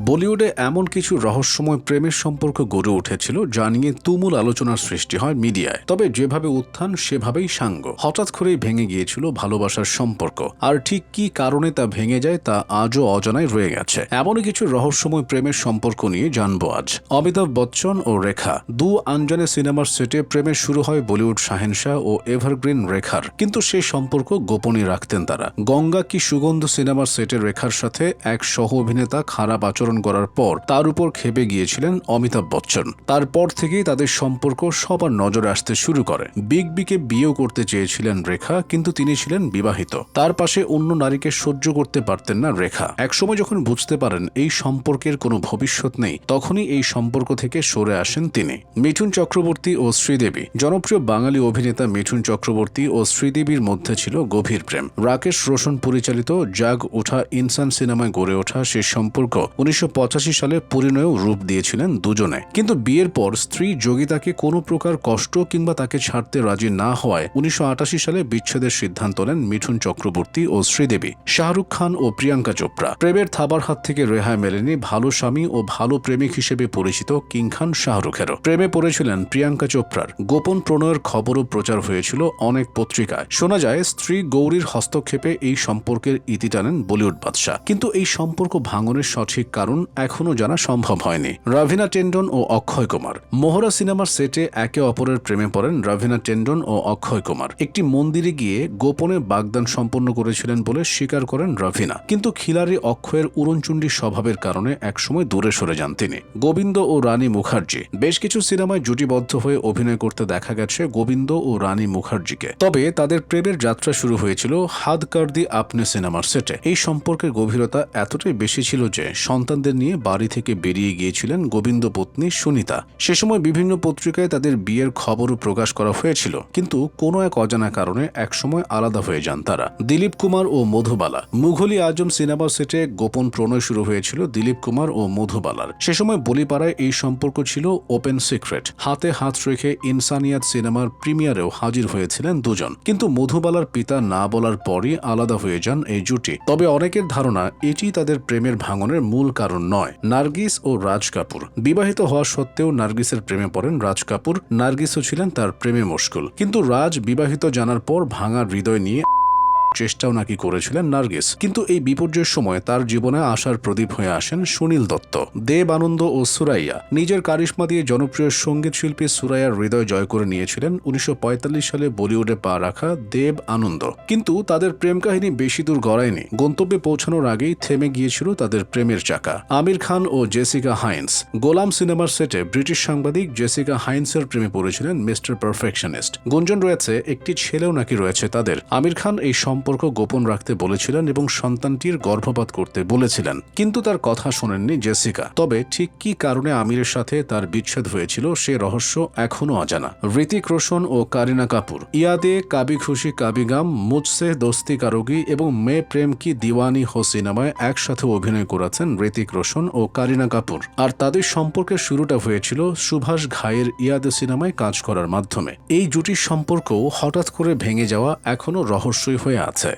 বলিউডে এমন কিছু রহস্যময় প্রেমের সম্পর্ক গড়ে উঠেছিল যা নিয়ে তুমুল আলোচনার সৃষ্টি হয় মিডিয়ায়। তবে যেভাবে উত্থান সেভাবেই সাঙ্গ। হঠাৎ করেই ভেঙে গিয়েছিল ভালোবাসার সম্পর্ক, আর ঠিক কী কারণে তা ভেঙে যায় তা আজও অজানায় রয়ে গেছে। এমনই কিছু রহস্যময় প্রেমের সম্পর্ক নিয়ে জানবো আজ। অমিতাভ বচ্চন ও রেখা, দু আনজানে সিনেমার সেটে প্রেমে শুরু হয় বলিউড শাহেনশাহ ও এভারগ্রিন রেখার, কিন্তু সেই সম্পর্ক গোপনই রাখতেন তারা। গঙ্গা কি সুগন্ধ সিনেমার সেটে রেখার সাথে এক সহ অভিনেতা খারাপ আচরণ করার পর তার উপর ক্ষেপে গিয়েছিলেন অমিতাভ বচ্চন। তারপর থেকেই তাদের সম্পর্ক সবার নজরে আসতে শুরু করে। বিগ বিকে বিয়েও করতে চেয়েছিলেন রেখা, কিন্তু তিনি ছিলেন বিবাহিত। তার পাশে অন্য নারীকে সহ্য করতে পারতেন না রেখা। একসময় যখন বুঝতে পারেন এই সম্পর্কের কোনো ভবিষ্যৎ নেই, তখনই এই সম্পর্ক থেকে সরে আসেন তিনি। মিঠুন চক্রবর্তী ও শ্রীদেবী, জনপ্রিয় বাঙালি অভিনেতা মিঠুন চক্রবর্তী ও শ্রীদেবীর মধ্যে ছিল গভীর প্রেম। রাকেশ রোশন পরিচালিত জাগ ওঠা ইনসান সিনেমায় গড়ে ওঠা সে সম্পর্ক 1985 সালে পরিণয়েও রূপ দিয়েছিলেন দুজনে। কিন্তু বিয়ের পর স্ত্রী যোগিতাকে কোনো প্রকার কষ্ট কিংবা তাকে ছাড়তে রাজি না হওয়ায় 1988 সালে বিচ্ছেদের সিদ্ধান্ত নেন মিঠুন চক্রবর্তী ও শ্রীদেবী। শাহরুখ খান ও প্রিয়াঙ্কা চোপড়া, প্রেমের থাবার হাত থেকে রেহাই মেলেনি ভালো স্বামী ও ভালো প্রেমিক হিসেবে পরিচিত কিং খান শাহরুখেরও। প্রেমে পড়েছিলেন প্রিয়াঙ্কা চোপড়ার। গোপন প্রণয়ের খবরও প্রচার হয়েছিল অনেক পত্রিকায়। শোনা যায় স্ত্রী গৌরীর হস্তক্ষেপে এই সম্পর্কের ইতি টানেন বলিউড বাদশা। কিন্তু এই সম্পর্ক ভাঙনের সঠিক কারণ এখনও জানা সম্ভব হয়নি। রবিনা টেন্ডন ও অক্ষয় কুমার, মোহরা সিনেমার সেটে একে অপরের প্রেমে পড়েন রবিনা টেন্ডন ও অক্ষয় কুমার। একটি মন্দিরে গিয়ে গোপনে বাগদান সম্পন্ন করেছিলেন বলে স্বীকার করেন রবিনা। কিন্তু খিলাড়ি অক্ষয়ের উড়নচণ্ডী স্বভাবের কারণে একসময় দূরে সরে যান তিনি। গোবিন্দ ও রানী মুখার্জি, বেশ কিছু সিনেমায় জুটিবদ্ধ হয়ে অভিনয় করতে দেখা গেছে গোবিন্দ ও রানী মুখার্জিকে। তবে তাদের প্রেমের যাত্রা শুরু হয়েছিল হাদ কর দি আপনে সিনেমার সেটে। এই সম্পর্কের গভীরতা এতটাই বেশি ছিল যে সন্তানদের নিয়ে বাড়ি থেকে বেরিয়ে গিয়েছিলেন গোবিন্দ পত্নী সুনিতা। সে সময় বিভিন্ন পত্রিকায় তাদের বিয়ের খবরও প্রকাশ করা হয়েছিল, কিন্তু কোনো এক অজানা কারণে একসময় আলাদা হয়ে যান তারা। দিলীপ কুমার ও মধুবালা, মুঘল ই আজম সিনেমার সেটে গোপন প্রণয় শুরু হয়েছিল দিলীপ কুমার ও মধুবালার। সে সময় বলিপাড়ায় এই সম্পর্ক ছিল ওপেন সিক্রেট। হাতে হাত রেখে ইনসানিয়াত সিনেমার প্রিমিয়ারেও হাজির হয়েছিলেন দুজন, কিন্তু মধুবালার পিতা না বলার পরই আলাদা হয়ে যান এই জুটি। তবে অনেকের ধারণা এটি তাদের প্রেমের ভাঙনের মূল কারণ নয়। নার্গিস ও রাজ কাপুর, বিবাহিত হওয়া সত্ত্বেও নার্গিসের প্রেমে পড়েন রাজ কাপুর। নার্গিসও ছিলেন তার প্রেমে মশগুল, কিন্তু রাজ বিবাহিত জানার পর ভাঙা হৃদয় নিয়ে চেষ্টাও নাকি করেছিলেন নার্গিস। কিন্তু এই বিপর্যয়ের সময় তার জীবনে আশার প্রদীপ হয়ে আসেন সুনীল দত্ত। দেব আনন্দ ও সুরাইয়া, নিজের কারিশমা দিয়ে জনপ্রিয় সঙ্গীত শিল্পী সুরাইয়ার হৃদয় জয় করে নিয়েছিলেন 1945 সালে বলিউডে পা রাখা দেব আনন্দ। কিন্তু তাদের প্রেম কাহিনী বেশি দূর গড়ায়নি। গন্তব্যে পৌঁছানোর আগেই থেমে গিয়েছিল তাদের প্রেমের চাকা। আমির খান ও জেসিকা হাইন্স, গোলাম সিনেমার সেটে ব্রিটিশ সাংবাদিক জেসিকা হাইন্সের প্রেমে পড়েছিলেন মিস্টার পারফেকশনিস্ট। গুঞ্জন রয়েছে একটি ছেলেও নাকি রয়েছে তাদের। আমির খান এই সম্পর্ক গোপন রাখতে বলেছিলেন এবং সন্তানটির গর্ভপাত করতে বলেছিলেন, কিন্তু তার কথা শোনেননি জেসিকা। তবে ঠিক কী কারণে আমিরের সাথে তার বিচ্ছেদ হয়েছিল সে রহস্য এখনও অজানা। হৃতিক রোশন ও কারিনা কাপুর, ইয়াদে, কাবি খুশি কাবি গাম, মুঝসে দোস্তি কারোগি এবং মে প্রেম কি দিওয়ানি হো সিনেমায় একসাথে অভিনয় করেছেন হৃতিক রোশন ও কারিনা কাপুর। আর তাদের সম্পর্কের শুরুটা হয়েছিল সুভাষ ঘাইয়ের ইয়াদে সিনেমায় কাজ করার মাধ্যমে। এই জুটির সম্পর্কও হঠাৎ করে ভেঙে যাওয়া এখনও রহস্যই হয়ে আছে।